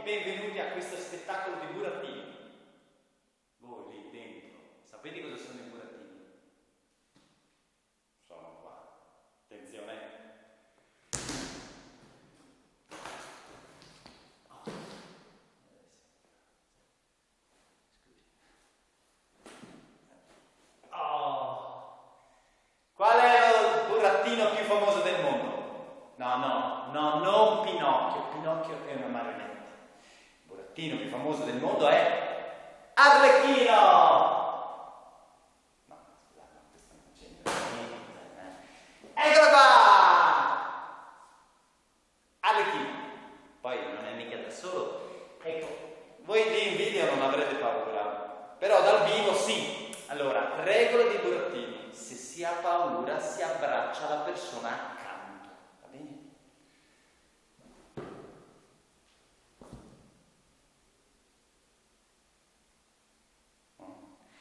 benvenuti a questo spettacolo di burattini. Voi lì dentro, sapete cosa sono i burattini? Sono qua. Attenzione. Qual è il burattino più famoso del mondo? No, non Pinocchio. Pinocchio è una marionetta. Il burattino più famoso del mondo è Arlecchino! No, scusate, questo non c'entra niente. Eccolo qua! Arlecchino. Poi non è mica da solo. Ecco, voi lì in video non avrete paura, però dal vivo sì. Allora, regola dei burattini. Se si ha paura, si abbraccia la persona accanto. Va bene?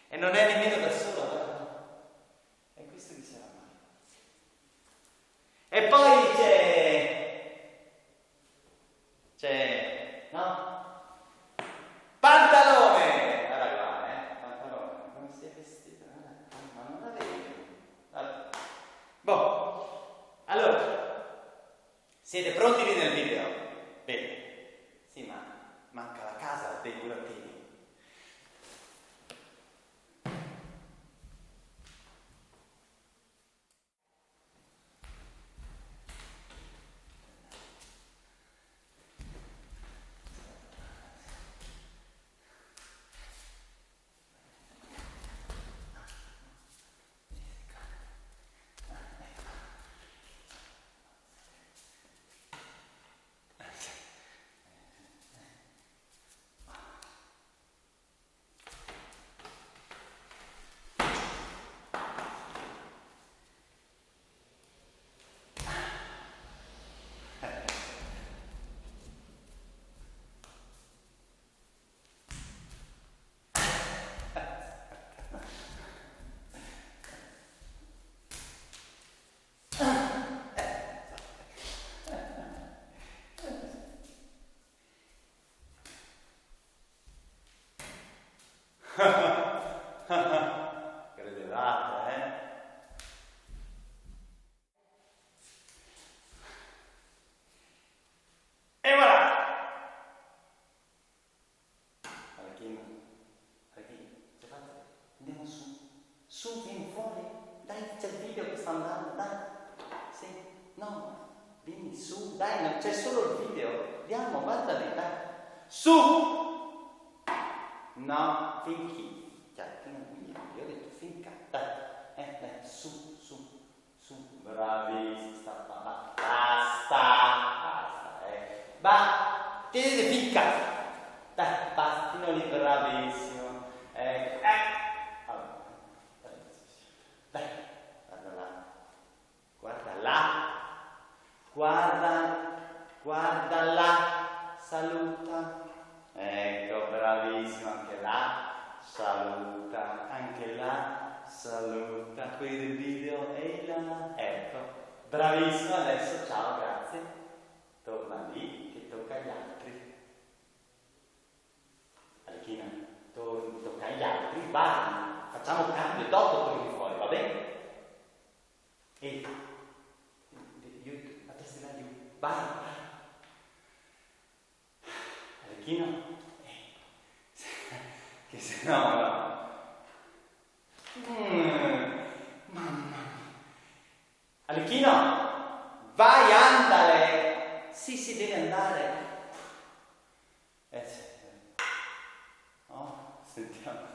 E non è nemmeno da solo. È questo che sarà mai. E poi c'è, no? Pantalone! Guarda qua, pantalone. Come si è vestito? Ma non la vedi? Allora. Boh. Allora, siete pronti lì nel video? Bene. Sì, ma manca la casa dei burattini. Credevate, E voilà! Arlecchino, che fate? Andiamo su. Su, vieni fuori. Dai, c'è il video che sta andando, dai. Sì, no, vieni su, dai, non c'è solo il video. Andiamo, guardali, dai. Su! No, finchi. Cioè, io ho detto finca. Dai, su. Bravissimo, basta. Tieniti finca. Dai, basta, non lì, bravissimo. Allora, dai, guarda là, saluta. Ecco, bravissimo, anche là, saluta, anche là, saluta. Quelli del video, e là, ecco, bravissimo, adesso ciao, grazie. Torna lì, che tocca agli altri. Arlecchino, tocca agli altri, vai, facciamo cambio, dopo torni fuori, va bene? E a testa là giù, vai. Arlecchino, che se no. Mamma. Arlecchino, vai, andale. Sì, deve andare. Sentiamo.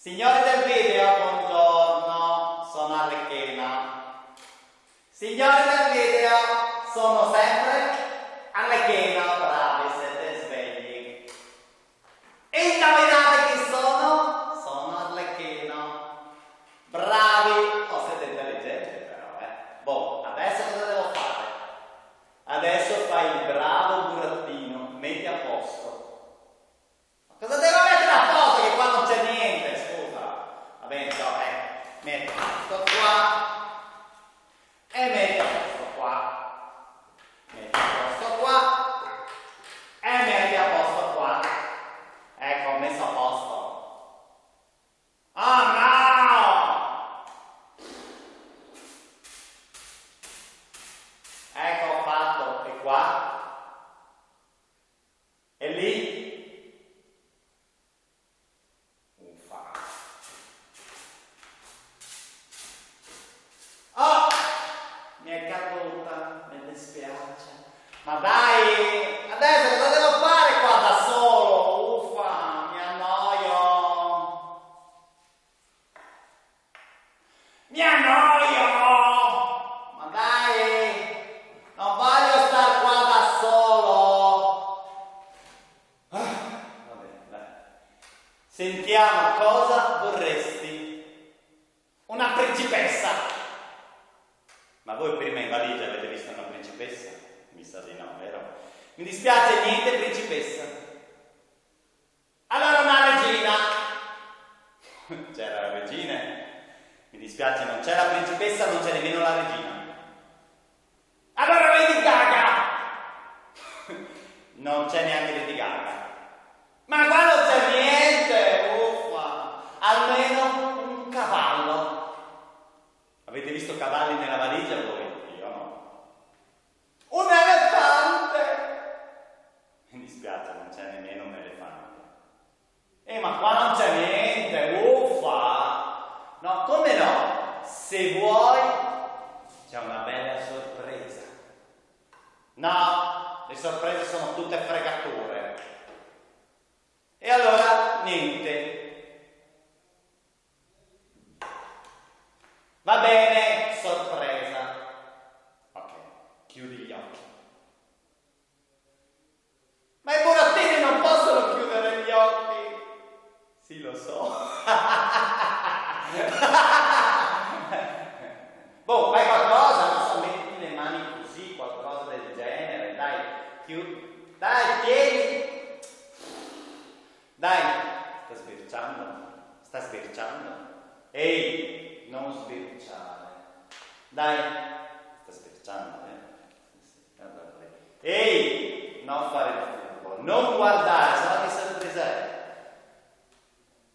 Signori del video, buongiorno, sono Arlecchina. Signori del video, sono sempre Arlecchina, bravi, siete svegli. Indovinate chi sono? Sono Arlecchino. Bravi, siete intelligenti però, Boh, adesso cosa devo fare? Adesso fai il bravo burattino, metti a posto. Ma cosa devo mettere a posto che qua non c'è niente, scusa? Va bene, metti a posto qua e metti a posto qua. Metti a posto qua e metti a posto qua. Ecco, ho messo a posto. Oh no! Ecco, ho fatto. E qua? E lì? Uffa. Oh! Mi è caduta, mi dispiace. Ma dai! Adesso cosa devo fare qua da solo? Uffa, mi annoio. Mi annoio! Ma dai! Non voglio star qua da solo! Va bene, dai. Sentiamo cosa vorresti. Una principessa! Ma voi prima in valigia avete visto una principessa? Mi sa di no, vero? Mi dispiace, niente principessa. Allora una regina! C'era la regina? Mi dispiace, non c'è la principessa, non c'è nemmeno la regina. Allora Lady Gaga! Non c'è neanche Lady Gaga. Ma qua non c'è niente! Uffa! Almeno un cavallo. Avete visto cavalli nella valigia voi? Io no. Un elefante! Mi dispiace, non c'è nemmeno un elefante. Ma qua non c'è niente, uffa! No, come no? Se vuoi, c'è una bella sorpresa. No, le sorprese sono tutte fregature. E allora, niente. Va bene, sorpresa. Ok, chiudi gli occhi. Ma i burattini non possono chiudere gli occhi. Sì, lo so. Boh, fai qualcosa, non so, metti le mani così, qualcosa del genere. Dai, chiudi. Dai, tieni. Dai, sta sbirciando. Sta sbirciando. Ehi. Non sbirciare. Dai, sta sbirciando, Ehi, non fare il furbo, non guardare, sennò che sorpresa è.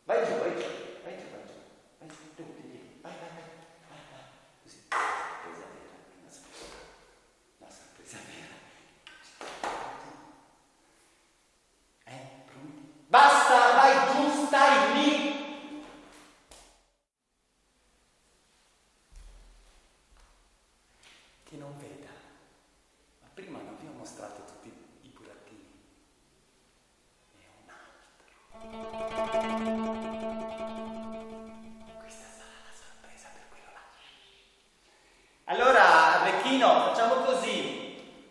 Vai giù, vai giù, vai giù, vai giù. Vai giù, lì, vai. Così, sorpresa vera. Una sorpresa vera. Pronti? Basta, vai giù, stai lì. Che non veda, ma prima non vi ho mostrato tutti i burattini. E un altro. Questa sarà la sorpresa per quello là. Allora, Arlecchino, facciamo così.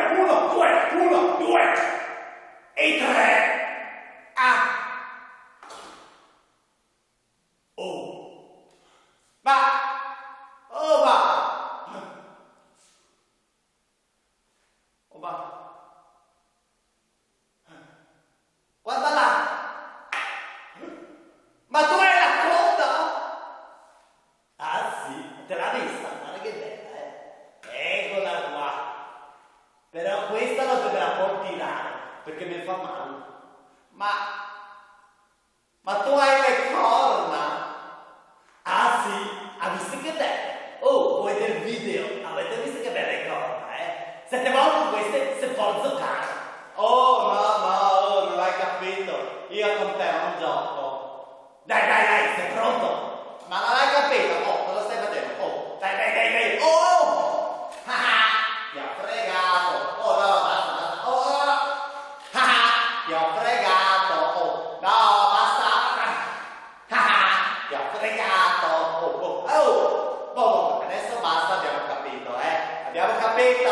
1, 2 e 3. Ah. Oh. Ma. Oh, ma. Oh, ma. Guarda là. Ma tu hai la coda? Ah sì, te l'ha vista? Guarda che bella, Eccola qua. Però questa non te la può tirare, perché mi fa male. Ma tu hai le corna? Ah sì, ha visto che belle? Oh, voi del video, avete visto che belle corna, Siete volte queste si può giocare. Oh, no, non hai capito. Io con te non gioco. Dai, sei pronto? Ma non hai capito? Oh, cosa stai facendo? Oh, dai. Oh! Ti ho fregato. Oh, no, basta. Oh! Ti ho fregato. Oh, no, basta. Ti ho fregato. Oh, adesso basta, abbiamo capito, Abbiamo capito?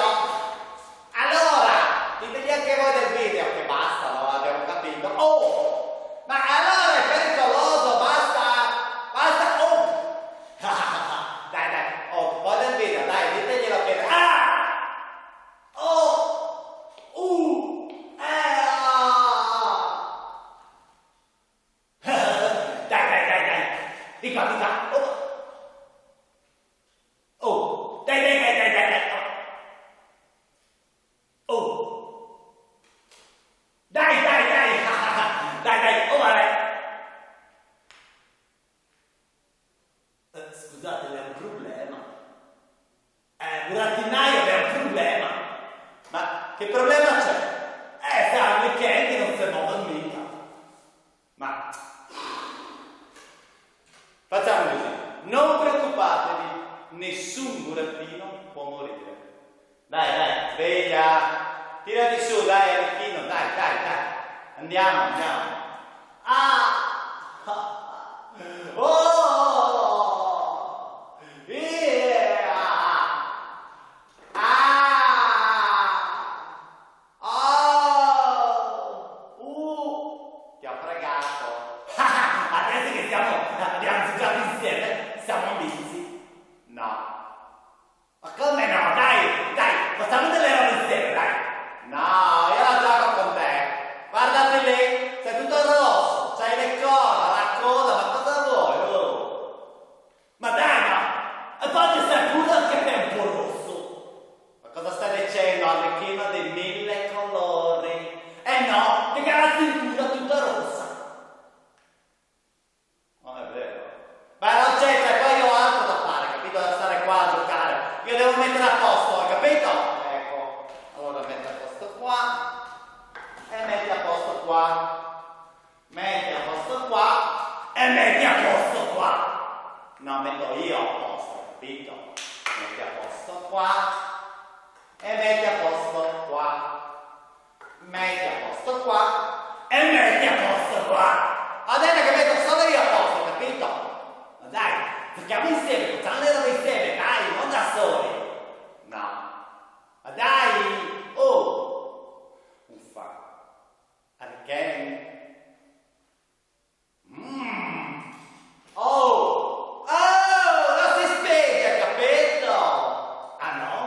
Allora, ditegli anche voi del video che basta, no? Abbiamo capito. Oh! Ma allora è pericoloso, basta! Oh! Dai, oh, voi del video, dai, diteglielo bene. Ah! Oh! Dai. Di qua. Oh! Dai. Oh! Dai! Dai, oh, vabbè! Scusate, è un problema. Burattinaio è un problema. Ma che problema c'è? Sai, che Andy non si muove mica. Ma facciamo così. Non preoccupatevi, nessun burattino può morire. Dai, sveglia. Tirati su, dai, Alecchino, dai. Andiamo. Oh! Yeah! Ti ho fregato. Adesso che abbiamo giocato insieme, siamo amici. No. Ma come no? Dai, facciamo delle robe insieme, dai. No, io la gioco con te. Guardati lì, sei tutto rosso, c'hai le corna, la coda, ma cosa vuoi? Oh? Ma dai, e poi sei pure anche te un po' rosso. Ma cosa stai dicendo? Alecchino dei 1000 colori. No, che la cintura tutta rossa. Non è vero. Ma non c'è, poi io ho altro da fare, capito? Da stare qua a giocare. Io devo mettere a posto, hai capito? Ecco, allora metti a posto qua e metti a posto qua. Metti a posto qua e metti a posto qua. No, metto io a posto, capito? Metti a posto qua e metti a posto qua. Metti a posto qua e metti a posto qua. Adesso che metto solo io a posto, capito? Ma dai, giochiamo insieme, facciamo le robe insieme, dai, non da soli. No. Ma dai! Oh! Uffa. Again. Oh! Non si spiega, capito? Ah no?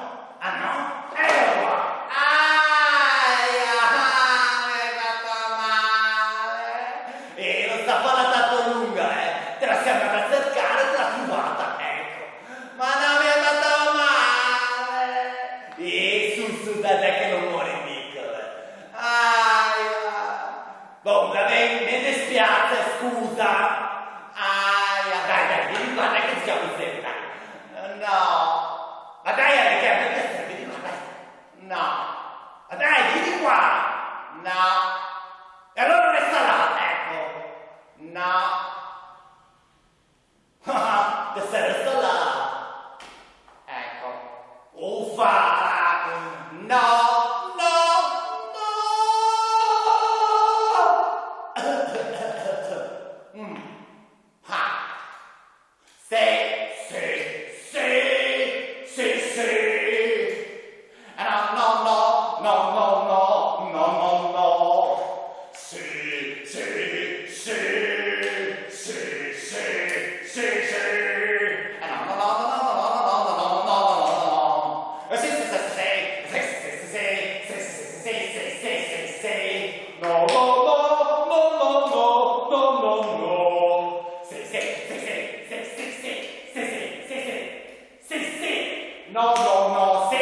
No, no, no, sì.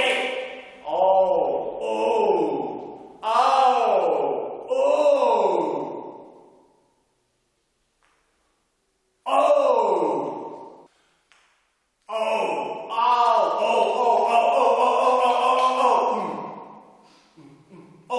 Oh, oh, oh, oh. Oh. Oh, oh, oh, oh, oh, oh, oh, oh, oh, oh, oh,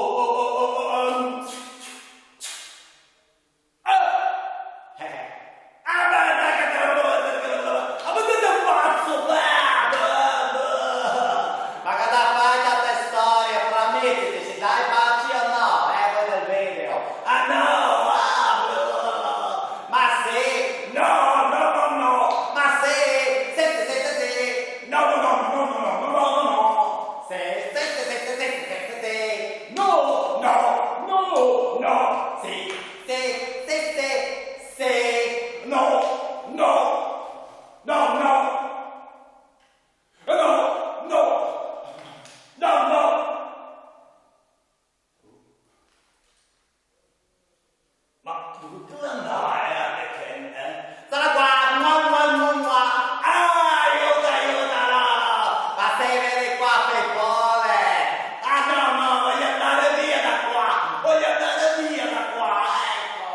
ma che da fai a te storie? Promettiti, se dai baci o no? Poi del video. Ah no, ma sì, no, no, no, no, ma sì, sì, no, no, no, no, no, no, no, no, no, sì, no, no, no, no, sì, no, no, no, no, no, no, no. Ma dove andai? Sarà qua, aiuta, no! Ma sei veri qua, Peppone! Ah no, no, voglio andare via da qua, ecco!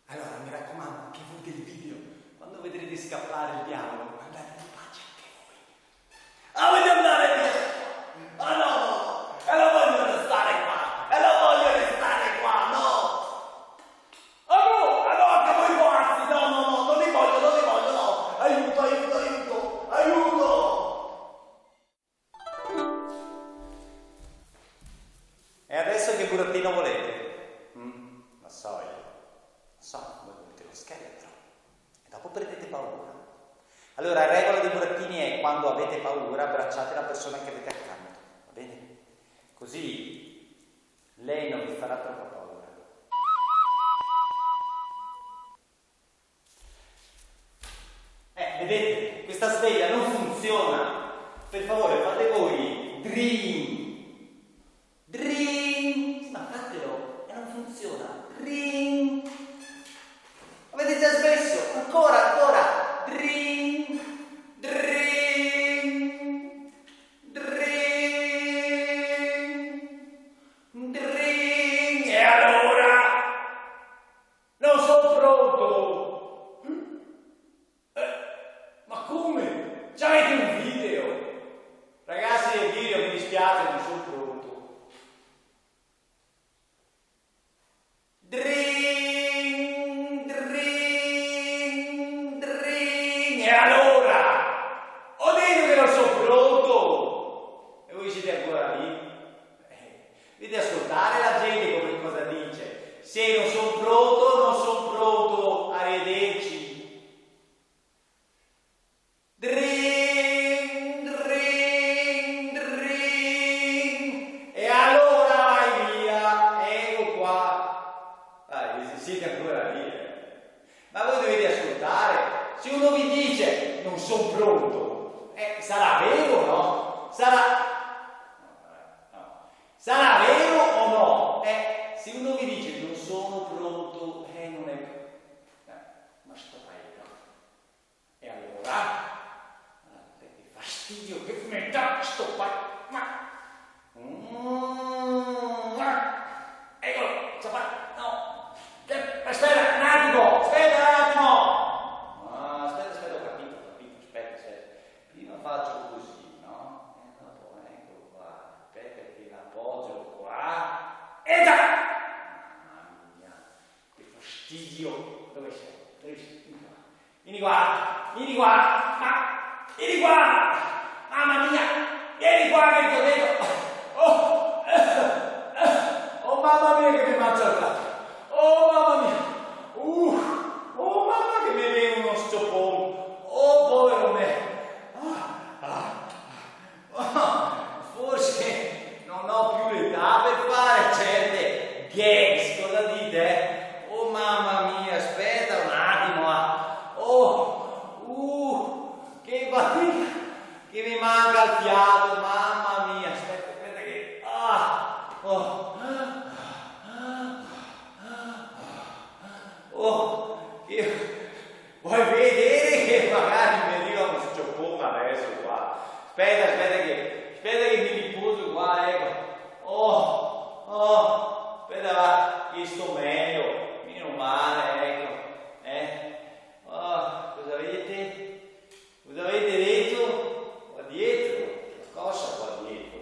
Allora, mi raccomando, anche voi del video, quando vedrete scappare il diavolo, andate in pace anche voi. Ah, voglio andare via! Ah no! E non voglio restare qua, no! Ah no, anche voi morti! No, non li voglio, no! Aiuto! E adesso che burattino volete? Lo so, voi volete lo scheletro. E dopo perdete paura. Allora, la regola dei burattini è: quando avete paura, abbracciate la persona che avete accanto. Va bene? Così lei non vi farà troppa paura. Vedete, questa sveglia non funziona. Per favore, fate voi Dream. Sì, ma fatelo, e non funziona. Dream. Avete già smesso? Ancora. Dream. E allora? Non sono pronto. Ma come? Già avete un video? Ragazzi del video, mi dispiace, non sono pronto. E allora? Ho detto che non sono pronto. E voi siete ancora lì? Dovete ascoltare la gente come cosa dice. Se non sono pronto, arrivederci. E allora vai via, ecco qua. Siete ancora lì, Ma voi dovete ascoltare. Se uno vi dice non sono pronto, sarà vero o no? Sarà vero o no? Se uno vi dice non sono pronto, non è. Ma sto paio. E allora? Che fastidio che mi dà sto paio. Eccolo, no. Aspetta un attimo. Aspetta, ho capito, aspetta. Prima faccio così, no? E dopo, eccolo qua. Aspetta che l'appoggio qua. E già! Mamma mia, che fastidio. Dove sei? Vieni qua. Mamma mia, vieni qua che ti ho detto. Oh mamma mia che mi faccio al capo. Oh mamma mia. Oh mamma che mi viene uno sciopone. Oh povero me. Forse non ho più l'età per fare certe gags, cosa dite? Oh mamma mia, aspetta un attimo. Che fatica, che mi manca il fiato, mamma mia, aspetta. avete detto? Qua dietro, cosa qua dietro?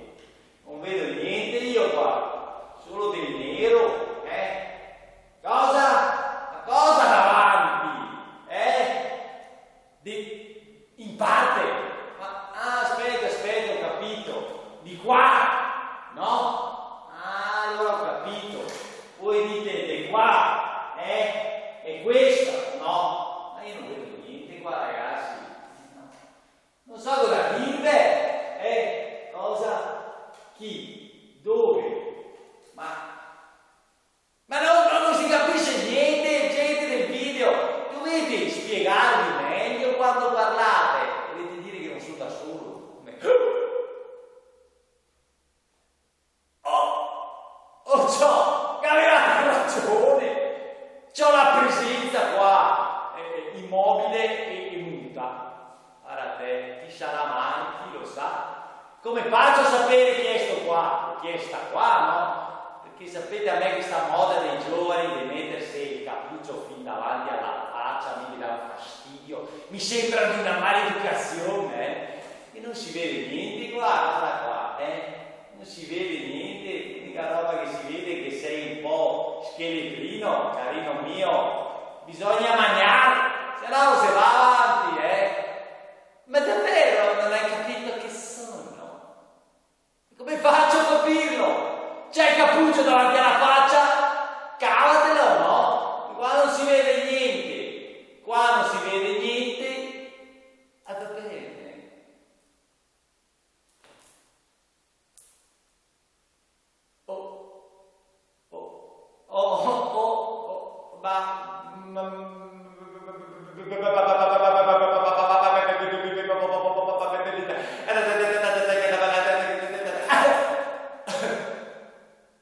Non vedo niente io qua, solo del nero, Cosa? Cosa davanti? In parte? Aspetta, ho capito. Di qua? No? Ah, allora ho capito. Voi dite di qua, E questa? No? Ma io non vedo niente qua, ragazzi. No. Non so cosa dire. Cosa? Chi? Dove? Ma non si capisce niente, gente del video. Dovete spiegarvi meglio quando parlate. Dovete dire che non sono da solo. Ciò, che avevate ragione. C'ho la presenza qua, immobile e muta. Guarda te, chi sarà mai, chi lo sa. Come faccio a sapere chi è sto qua? Chi è sta qua, no? Perché sapete a me questa moda dei giovani di mettersi il cappuccio fin davanti alla faccia mi dà fastidio, mi sembra di una maleducazione, e non si vede niente qua, guarda qua, non si vede niente, l'unica roba che si vede è che sei un po' scheletrino, carino mio, bisogna mangiare, se no non si va avanti, Ma davvero non hai capito che sono? Come faccio a capirlo? C'è il cappuccio davanti alla faccia? Cavatelo, no? Qua non si vede niente. Qua non si vede niente. Va bene.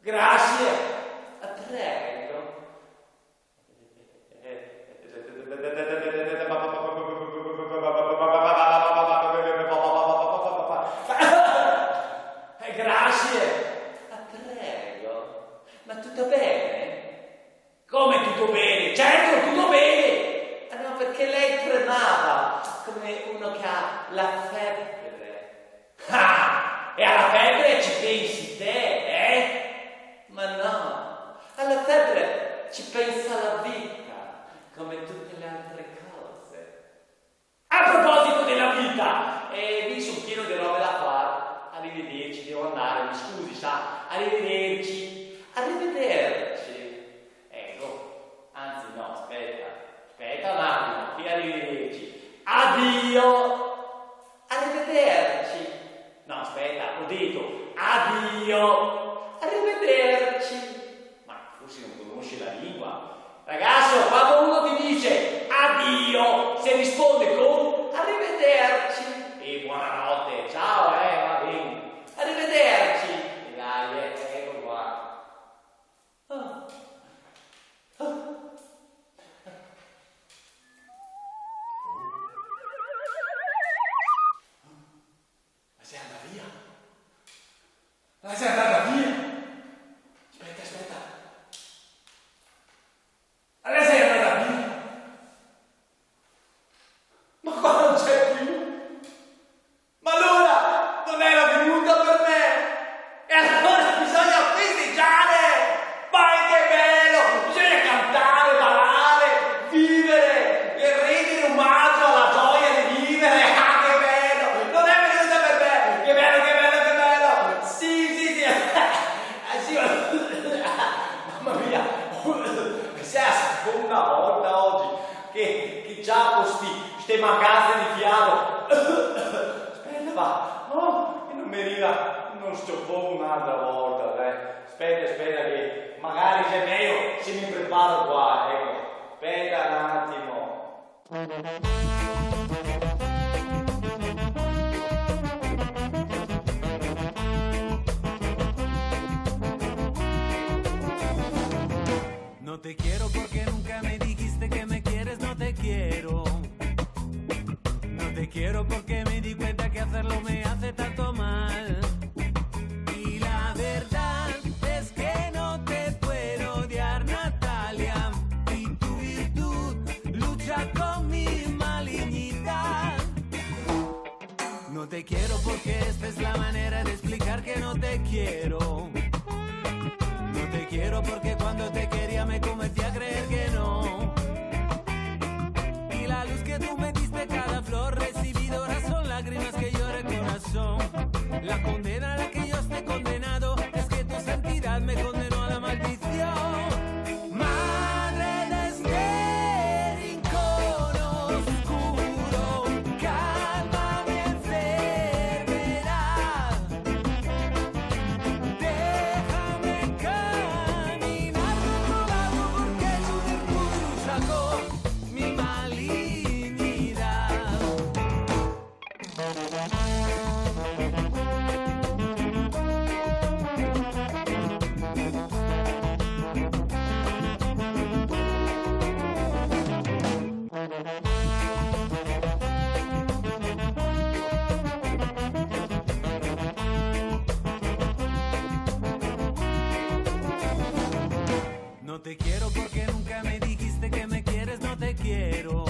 Grazie, prego. Grazie, prego. Ma tutto bene? Come tutto bene? Certo, tutto bene! No, perché lei tremava come uno che ha la febbre. Ah! E alla febbre ci pensi te, Ma no, alla febbre ci pensa la vita, come tutte le altre cose. A proposito della vita, mi sono pieno di robe da fare. Arrivederci, devo andare, mi scusi, sa? Arrivederci. Ecco, anzi no, aspetta un attimo, qui arrivederci. Addio. Arrivederci. No, aspetta, ho detto addio. Arrivederci. Ma forse non conosce la lingua. Ragazzo, quando uno ti dice addio, se risponde con arrivederci e buonanotte, ciao, va bene, arrivederci. E dai, ecco qua. Ma sei andata via? Ma sei andata via? Aspetta. Adesso sei andata via? Ma qua non c'è più? Ma allora non era venuta per me? E allora bisogna festeggiare! Vai che bello! Bisogna cantare, ballare, vivere e rendere omaggio alla gioia di vivere! Ah, che bello! Non è venuta per me! Che bello! Sì! Sì, mamma mia! Sei la seconda volta oggi che già con ste mancanze di fiato. Aspetta, va. No, non mi arriva, non sto un'altra volta, Aspetta, che magari c'è meglio se mi preparo qua, ecco. Aspetta un attimo. No te quiero porque nunca me dijiste que me quieres, no te quiero. No te quiero porque me di cuenta que hacerlo me hace tanto mal. Y la verdad es que no te puedo odiar, Natalia. Y tu virtud lucha con mi malignidad. te quiero porque esta es la manera de explicar que no te quiero. No te quiero porque cuando te quería me comencé a creer que no. Y la luz que tú me diste, cada flor recibidora, son lágrimas que llora el corazón. La condena a la que yo esté condenado es que tu santidad me condenó a la maldición. Madre de este rincón oscuro, calma mi enfermedad. Déjame caminar a tu lado porque tu virtud lucha con mi malignidad. No te quiero porque nunca me dijiste que me quieres, no te quiero.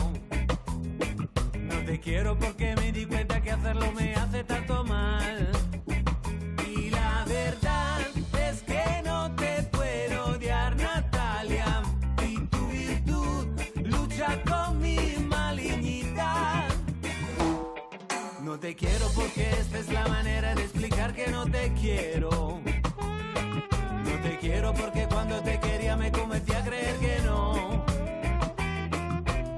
No te quiero porque me di cuenta que hacerlo me hace tanto mal. Y la verdad es que no te puedo odiar, Natalia. Y tu virtud lucha con mi malignidad. No te quiero porque esta es la manera de explicar que no te quiero. No te quiero porque cuando te quería me comencé a creer que no.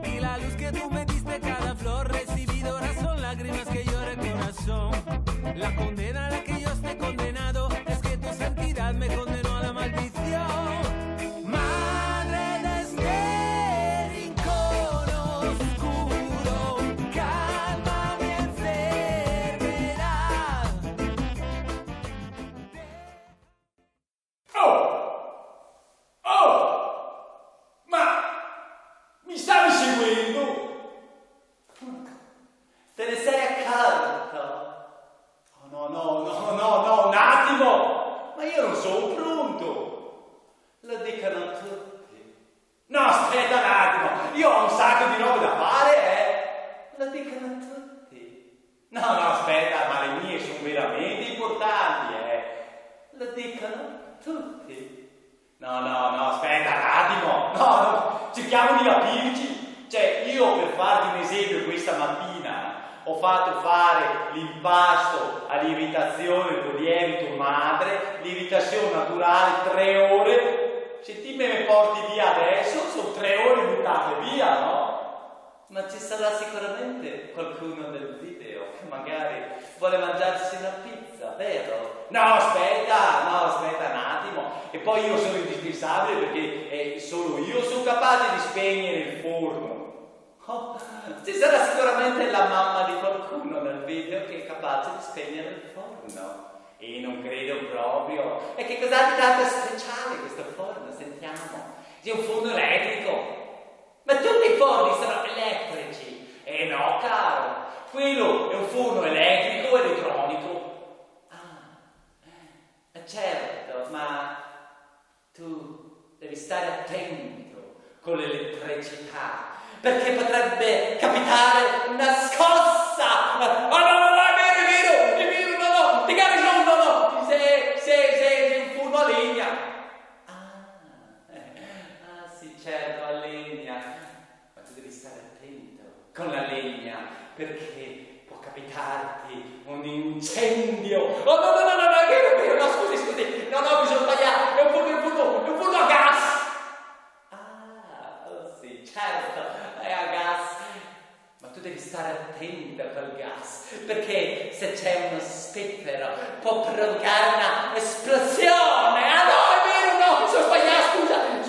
Y la luz que tú me diste, cada flor recibidora, son lágrimas que llora el corazón. La condena a la que yo esté condenado es que tu santidad me condenó a la maldición. Madre de este rincón oscuro, calma mi enfermedad. Ma mi stavi seguendo? Te ne sei accorto? Oh, no, un attimo! Ma io non sono pronto! Lo dicono tutti. No, aspetta un attimo! Io ho un sacco di roba da fare, Lo dicono tutti. No, aspetta, ma le mie sono veramente importanti, Lo dicono tutti. No, aspetta un attimo! No, cerchiamo di capirci! Cioè, io per farti un esempio questa mattina ho fatto fare l'impasto a lievitazione con lievito madre, lievitazione naturale 3 ore. Se ti me ne porti via adesso, sono 3 ore buttate via, no? Ma ci sarà sicuramente qualcuno del video che magari vuole mangiarsi una pizza, vero? No, aspetta un attimo. E poi io sono indispensabile perché solo io sono capace di spegnere il forno. Oh, ci sarà sicuramente la mamma di qualcuno nel video che è capace di spegnere il forno. E non credo proprio. E che cos'ha di tanto speciale questo forno? Sentiamo. È un forno elettrico. Ma tutti i forni sono elettrici. No, caro. Quello è un forno elettrico elettronico. Certo, ma tu devi stare attento con l'elettricità. Perché potrebbe capitare una scossa! Oh no, è vero, no, ti capisci, no, sei un forno a legna. Sì, certo, a legna. Ma tu devi stare attento con la legna, perché può capitarti un incendio. Oh no, è vero, no, scusi, no, mi sono sbagliato, è un forno a gas. Sì, certo, è a gas, ma tu devi stare attento col gas, perché se c'è uno spiffero può provocare una esplosione. No, è vero, no, mi sono sbagliato,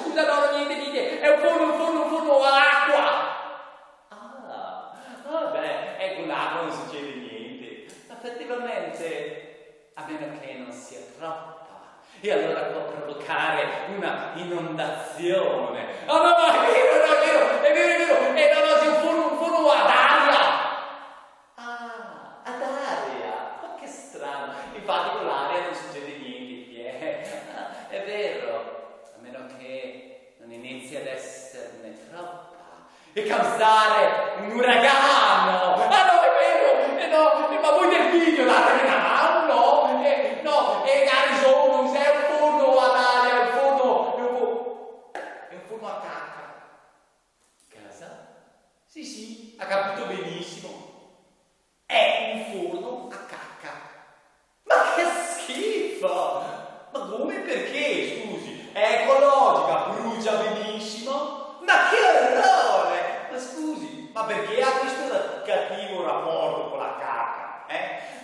scusa, no, niente, è un forno a acqua. Vabbè, con l'acqua non succede niente, effettivamente, a meno che non sia troppa. E allora può provocare una inondazione. Oh no, è vero, c'è un forno ad aria. Ad aria? Ma che strano. Infatti con l'aria non succede niente, è vero, a meno che non inizi ad esserne troppa e causare un uragano. No, è vero, ma voi del ha capito benissimo. È un forno a cacca. Ma che schifo! Ma come, perché, scusi? È ecologica, brucia benissimo. Ma che orrore! Ma scusi, ma perché ha questo cattivo rapporto con la cacca?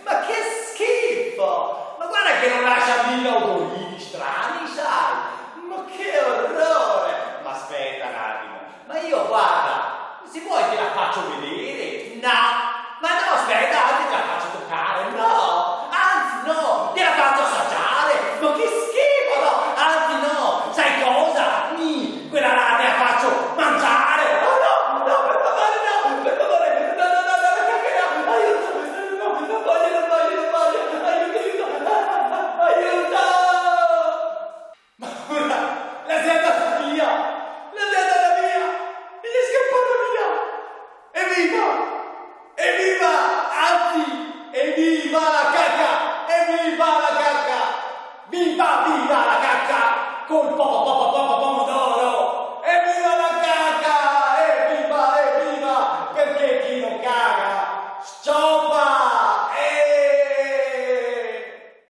Ma che schifo! Ma guarda che non lascia mille odori strani, sai? Ma che orrore! Ma aspetta un attimo, ma io guarda, se vuoi te la faccio vedere? No! Ma no, aspetta, anzi te la faccio toccare, no! Anzi no, te la faccio assaggiare! Ma che schifo, no! Anzi no, sai cosa? Quella là te la faccio mangiare! Oh no, no, per favore, no! Per favore, no, no, no, no, no, aiuto! No, non voglio, aiuto! Ma ora, la sei andata via! La sei andata via! E è scappata via! Evviva! Evviva! Anzi, evviva la cacca! Evviva la cacca! Viva, viva la cacca! Col pomodoro!